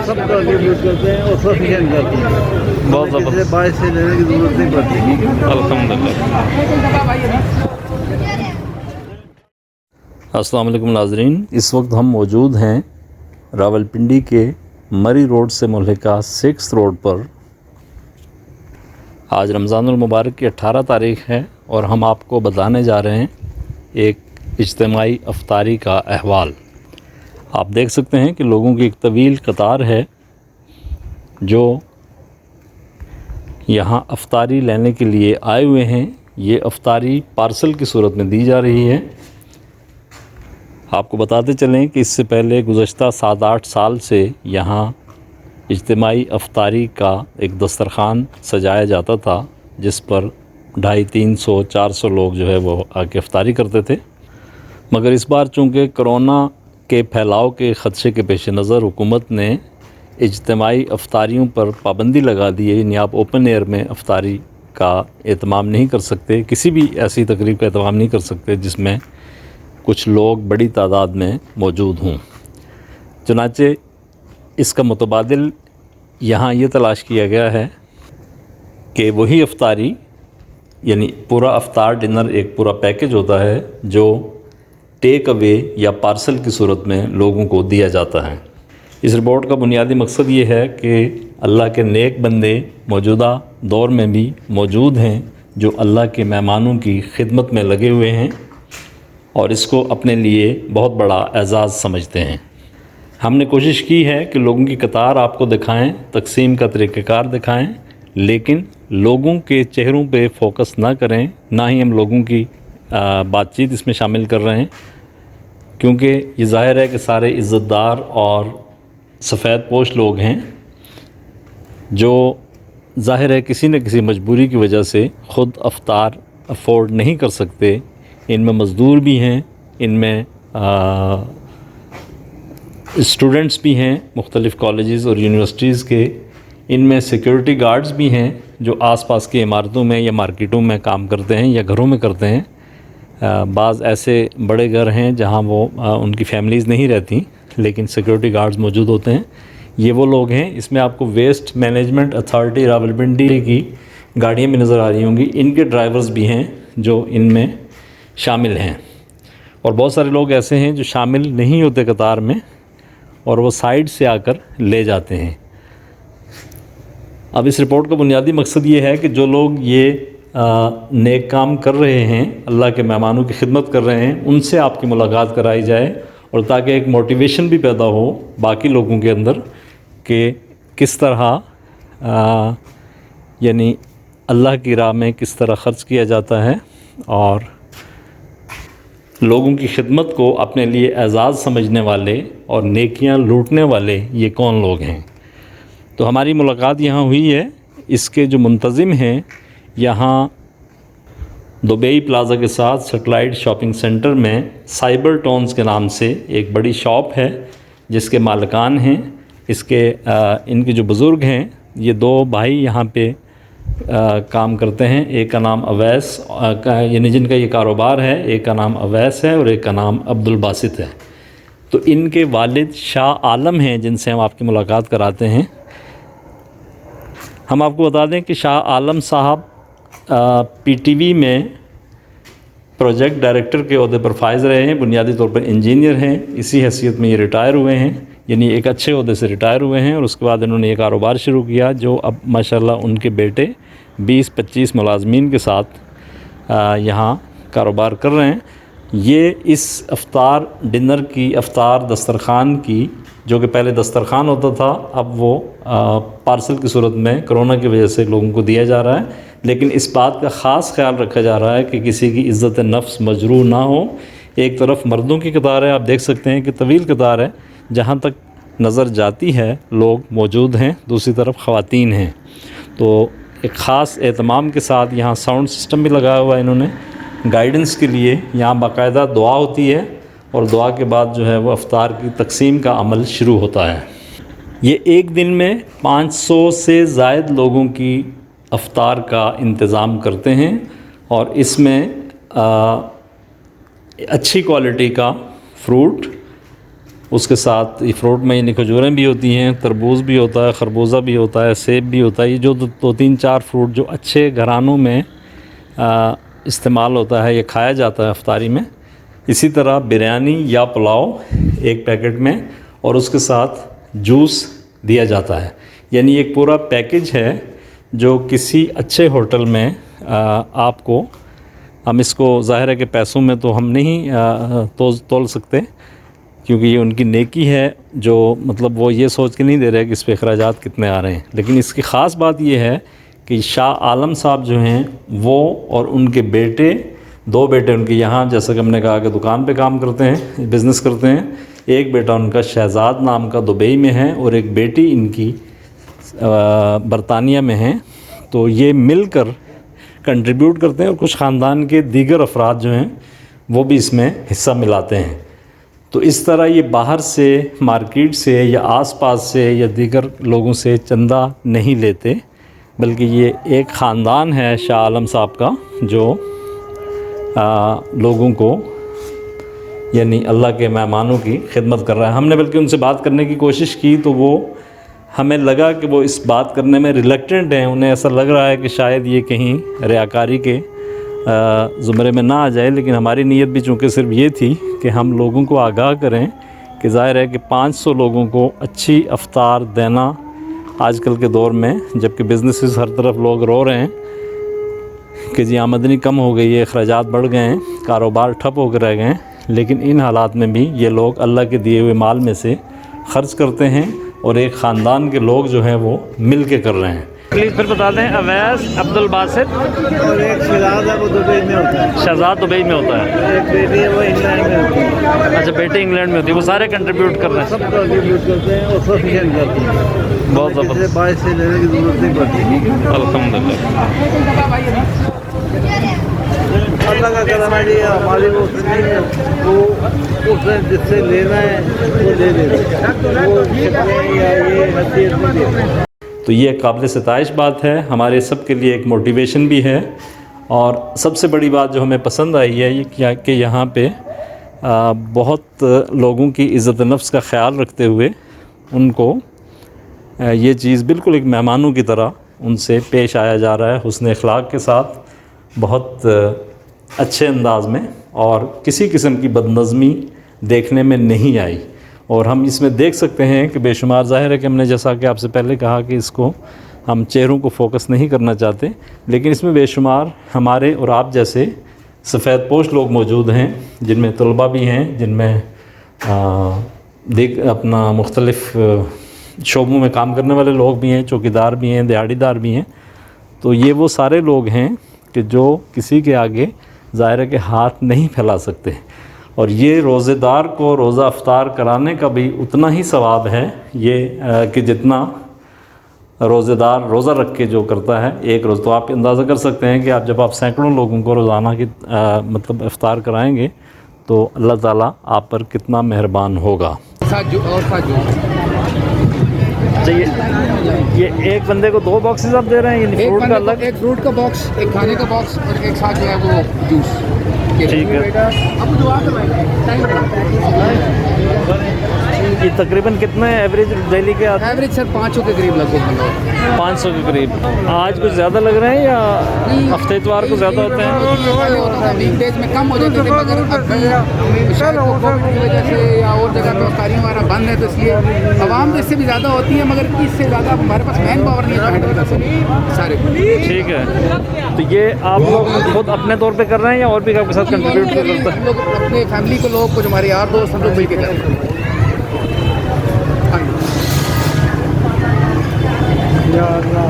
سب کا یوز کرتے ہیں اور سفیشینٹ کرتے ہیں. بہت زبردست. باہر سے لینے کی ضرورت نہیں پڑتی. الحمدللہ. السلام علیکم ناظرین، اس وقت ہم موجود ہیں راولپنڈی کے مری روڈ سے ملحقہ 6 روڈ پر. آج رمضان المبارک کی 18 تاریخ ہے اور ہم آپ کو بتانے جا رہے ہیں ایک اجتماعی افطاری کا احوال. آپ دیکھ سکتے ہیں کہ لوگوں کی ایک طویل قطار ہے جو یہاں افطاری لینے کے لیے آئے ہوئے ہیں. یہ افطاری پارسل کی صورت میں دی جا رہی ہے. آپ کو بتاتے چلیں کہ اس سے پہلے گزشتہ 7-8 سال سے یہاں اجتماعی افطاری کا ایک دسترخوان سجایا جاتا تھا جس پر 250-300-400 لوگ جو ہے وہ آ کے افطاری کرتے تھے. مگر اس بار چونکہ کرونا کے پھیلاؤ کے خدشے کے پیش نظر حکومت نے اجتماعی افطاریوں پر پابندی لگا دی ہے. یعنی آپ اوپن ایئر میں افطاری کا اہتمام نہیں کر سکتے، کسی بھی ایسی تقریب کا اہتمام نہیں کر سکتے جس میں کچھ لوگ بڑی تعداد میں موجود ہوں. چنانچہ اس کا متبادل یہاں یہ تلاش کیا گیا ہے کہ وہی افطاری، یعنی پورا افطار ڈنر ایک پورا پیکج ہوتا ہے جو ٹیک اوے یا پارسل کی صورت میں لوگوں کو دیا جاتا ہے. اس رپورٹ کا بنیادی مقصد یہ ہے کہ اللہ کے نیک بندے موجودہ دور میں بھی موجود ہیں جو اللہ کے مہمانوں کی خدمت میں لگے ہوئے ہیں اور اس کو اپنے لیے بہت بڑا اعزاز سمجھتے ہیں. ہم نے کوشش کی ہے کہ لوگوں کی قطار آپ کو دکھائیں، تقسیم کا طریقہ کار دکھائیں، لیکن لوگوں کے چہروں پہ فوکس نہ کریں، نہ ہی ہم لوگوں کی بات چیت اس میں شامل کر رہے ہیں، کیونکہ یہ ظاہر ہے کہ سارے عزت دار اور سفید پوش لوگ ہیں جو ظاہر ہے کسی نہ کسی مجبوری کی وجہ سے خود افطار افورڈ نہیں کر سکتے. ان میں مزدور بھی ہیں، ان میں اسٹوڈنٹس بھی ہیں مختلف کالجز اور یونیورسٹیز کے، ان میں سیکیورٹی گارڈز بھی ہیں جو آس پاس کی عمارتوں میں یا مارکیٹوں میں کام کرتے ہیں یا گھروں میں کرتے ہیں. بعض ایسے بڑے گھر ہیں جہاں وہ ان کی فیملیز نہیں رہتی لیکن سیکیورٹی گارڈز موجود ہوتے ہیں. یہ وہ لوگ ہیں. اس میں آپ کو ویسٹ مینجمنٹ اتھارٹی راولپنڈی کی گاڑیاں بھی نظر آ رہی ہوں گی، ان کے ڈرائیورز بھی ہیں جو ان میں شامل ہیں. اور بہت سارے لوگ ایسے ہیں جو شامل نہیں ہوتے قطار میں اور وہ سائیڈ سے آ کر لے جاتے ہیں. اب اس رپورٹ کا بنیادی مقصد یہ ہے کہ جو لوگ یہ نیک کام کر رہے ہیں، اللہ کے مہمانوں کی خدمت کر رہے ہیں، ان سے آپ کی ملاقات کرائی جائے اور تاکہ ایک موٹیویشن بھی پیدا ہو باقی لوگوں کے اندر کہ کس طرح یعنی اللہ کی راہ میں کس طرح خرچ کیا جاتا ہے اور لوگوں کی خدمت کو اپنے لیے اعزاز سمجھنے والے اور نیکیاں لوٹنے والے یہ کون لوگ ہیں. تو ہماری ملاقات یہاں ہوئی ہے. اس کے جو منتظم ہیں یہاں دبئی پلازا کے ساتھ سیٹلائٹ شاپنگ سینٹر میں سائبر ٹونز کے نام سے ایک بڑی شاپ ہے جس کے مالکان ہیں. اس کے ان کے جو بزرگ ہیں یہ 2 بھائی یہاں پہ کام کرتے ہیں. ایک کا نام اویس یعنی جن کا یہ کاروبار ہے، ایک کا نام اویس ہے اور ایک کا نام عبدالباسط ہے. تو ان کے والد شاہ عالم ہیں جن سے ہم آپ کی ملاقات کراتے ہیں. ہم آپ کو بتا دیں کہ شاہ عالم صاحب پی ٹی وی میں پروجیکٹ ڈائریکٹر کے عہدے پر فائز رہے ہیں. بنیادی طور پر انجینئر ہیں. اسی حیثیت میں یہ ریٹائر ہوئے ہیں، یعنی ایک اچھے عہدے سے ریٹائر ہوئے ہیں. اور اس کے بعد انہوں نے یہ کاروبار شروع کیا جو اب ماشاءاللہ ان کے بیٹے 20-25 ملازمین کے ساتھ یہاں کاروبار کر رہے ہیں. یہ اس افطار ڈنر کی، افطار دسترخوان کی، جو کہ پہلے دسترخوان ہوتا تھا اب وہ پارسل کی صورت میں کرونا کی وجہ سے لوگوں کو دیا جا رہا ہے. لیکن اس بات کا خاص خیال رکھا جا رہا ہے کہ کسی کی عزت نفس مجروح نہ ہو. ایک طرف مردوں کی قطار ہے، آپ دیکھ سکتے ہیں کہ طویل قطار ہے، جہاں تک نظر جاتی ہے لوگ موجود ہیں. دوسری طرف خواتین ہیں. تو ایک خاص اہتمام کے ساتھ یہاں ساؤنڈ سسٹم بھی لگایا ہوا ہے انہوں نے گائیڈنس کے لیے. یہاں باقاعدہ دعا ہوتی ہے اور دعا کے بعد جو ہے وہ افطار کی تقسیم کا عمل شروع ہوتا ہے. یہ ایک دن میں 500 سے زائد لوگوں کی افطار کا انتظام کرتے ہیں اور اس میں اچھی کوالٹی کا فروٹ اس کے ساتھ یہ فروٹ میں یعنی کھجوریں بھی ہوتی ہیں، تربوز بھی ہوتا ہے، خربوزہ بھی ہوتا ہے، سیب بھی ہوتا ہے. یہ جو دو تین چار فروٹ جو اچھے گھرانوں میں استعمال ہوتا ہے یا کھایا جاتا ہے افطاری میں. اسی طرح بریانی یا پلاؤ ایک پیکٹ میں، اور اس کے ساتھ جوس دیا جاتا ہے. یعنی ایک پورا پیکج ہے جو کسی اچھے ہوٹل میں آپ کو، ہم اس کو ظاہر ہے کہ پیسوں میں تو ہم نہیں تول سکتے، کیونکہ یہ ان کی نیکی ہے، جو مطلب وہ یہ سوچ کے نہیں دے رہے کہ اس پہ اخراجات کتنے آ رہے ہیں. لیکن اس کی خاص بات یہ ہے کہ شاہ عالم صاحب جو ہیں وہ اور ان کے بیٹے، 2 بیٹے ان کے یہاں، جیسا کہ ہم نے کہا کہ دکان پہ کام کرتے ہیں، بزنس کرتے ہیں. ایک بیٹا ان کا شہزاد نام کا دبئی میں ہے، اور ایک بیٹی ان کی برطانیہ میں ہے. تو یہ مل کر کنٹریبیوٹ کرتے ہیں، اور کچھ خاندان کے دیگر افراد جو ہیں وہ بھی اس میں حصہ ملاتے ہیں. تو اس طرح یہ باہر سے، مارکیٹ سے یا آس پاس سے یا دیگر لوگوں سے چندہ نہیں لیتے، بلکہ یہ ایک خاندان ہے شاہ عالم صاحب کا جو لوگوں کو، یعنی اللہ کے مہمانوں کی خدمت کر رہا ہے. ہم نے بلکہ ان سے بات کرنے کی کوشش کی تو وہ، ہمیں لگا کہ وہ اس بات کرنے میں ریلیکٹنٹ ہیں. انہیں ایسا لگ رہا ہے کہ شاید یہ کہیں ریاکاری کے زمرے میں نہ آ جائے. لیکن ہماری نیت بھی چونکہ صرف یہ تھی کہ ہم لوگوں کو آگاہ کریں کہ ظاہر ہے کہ 500 لوگوں کو اچھی افطار دینا آج کل کے دور میں، جبکہ بزنسز ہر طرف لوگ رو رہے ہیں کہ جی آمدنی کم ہو گئی ہے، اخراجات بڑھ گئے ہیں، کاروبار ٹھپ ہو کے رہ گئے ہیں، لیکن ان حالات میں بھی یہ لوگ اللہ کے دیے ہوئے مال میں سے خرچ کرتے ہیں، اور ایک خاندان کے لوگ جو ہیں وہ مل کے کر رہے ہیں. پلیز پھر بتا دیں. اویس عبد الباسط، اور ایک شہزاد ہے وہ دبئی میں ہوتا ہے. شہزاد دبئی میں ہوتا ہے. ایک بیٹی ہے وہ انگلینڈ میں ہوتی ہے. اچھا، بیٹی انگلینڈ میں ہوتی ہے. وہ سارے کنٹریبیوٹ کر رہے ہیں. سب کنٹریبیوٹ کرتے ہیں اور سفیشینٹ کرتے ہیں. بہت زبردست. باعث سے لینے کی ضرورت نہیں پڑتی. الحمدللہ. اللہ کا کرم ہے جی، ہماری وہ نہیں ہے، وہ اس نے جس سے لینا ہے وہ لے لیتے، وہ شکلیں یا یہ حیثیت نہیں دیتے. تو یہ ایک قابل ستائش بات ہے، ہمارے سب کے لیے ایک موٹیویشن بھی ہے. اور سب سے بڑی بات جو ہمیں پسند آئی ہے یہ کہ یہاں پہ بہت لوگوں کی عزت نفس کا خیال رکھتے ہوئے ان کو یہ چیز بالکل ایک مہمانوں کی طرح ان سے پیش آیا جا رہا ہے، حسن اخلاق کے ساتھ، بہت اچھے انداز میں، اور کسی قسم کی بدنظمی دیکھنے میں نہیں آئی. اور ہم اس میں دیکھ سکتے ہیں کہ بے شمار، ظاہر ہے کہ ہم نے جیسا کہ آپ سے پہلے کہا کہ اس کو ہم چہروں کو فوکس نہیں کرنا چاہتے، لیکن اس میں بے شمار ہمارے اور آپ جیسے سفید پوش لوگ موجود ہیں، جن میں طلباء بھی ہیں، جن میں اپنا مختلف شعبوں میں کام کرنے والے لوگ بھی ہیں، چوکیدار بھی ہیں، دیہڑی دار بھی ہیں. تو یہ وہ سارے لوگ ہیں کہ جو کسی کے آگے ظاہر ہے کہ ہاتھ نہیں پھیلا سکتے. اور یہ روزے دار کو روزہ افطار کرانے کا بھی اتنا ہی ثواب ہے یہ کہ جتنا روزے دار روزہ رکھ کے جو کرتا ہے ایک روز. تو آپ اندازہ کر سکتے ہیں کہ آپ جب آپ سینکڑوں لوگوں کو روزانہ کی مطلب افطار کرائیں گے تو اللہ تعالیٰ آپ پر کتنا مہربان ہوگا. یہ ایک بندے کو 2 باکسز آپ دے رہے ہیں، یعنی فروٹ کا الگ، ایک فروٹ کا باکس، ایک کھانے کا باکس، اور ایک ساتھ جو ہے وہ جوس. ٹھیک ہے. یہ تقریباً کتنے ایوریج ڈیلی کے آتے ہیں؟ ایوریج سر 500 کے قریب لگ بھگ. 500 کے قریب. آج کچھ زیادہ لگ رہے ہیں یا ہفتے اتوار کو زیادہ ہوتے ہیں؟ ویک ڈیز میں کم ہو جاتے تھے، مگر ابھی شاید کووڈ کی وجہ سے یا اور جگہ پہ افطاری ہمارا بند ہے، تو اس لیے عوام تو اس سے بھی زیادہ ہوتی ہے، مگر اس سے زیادہ ہمارے پاس مین پاور نہیں ہے ہینڈل کر سکتے سارے. ٹھیک ہے. تو یہ آپ لوگ خود اپنے طور پہ کر رہے ہیں یا اور بھی آپ کے ساتھ کنٹریبیوٹ کر رہے ہیں؟ ہم لوگ اپنے فیملی کے لوگ، کچھ ہمارے یار دوست، ہم لوگ مل کے کر رہے ہیں. یا اللہ،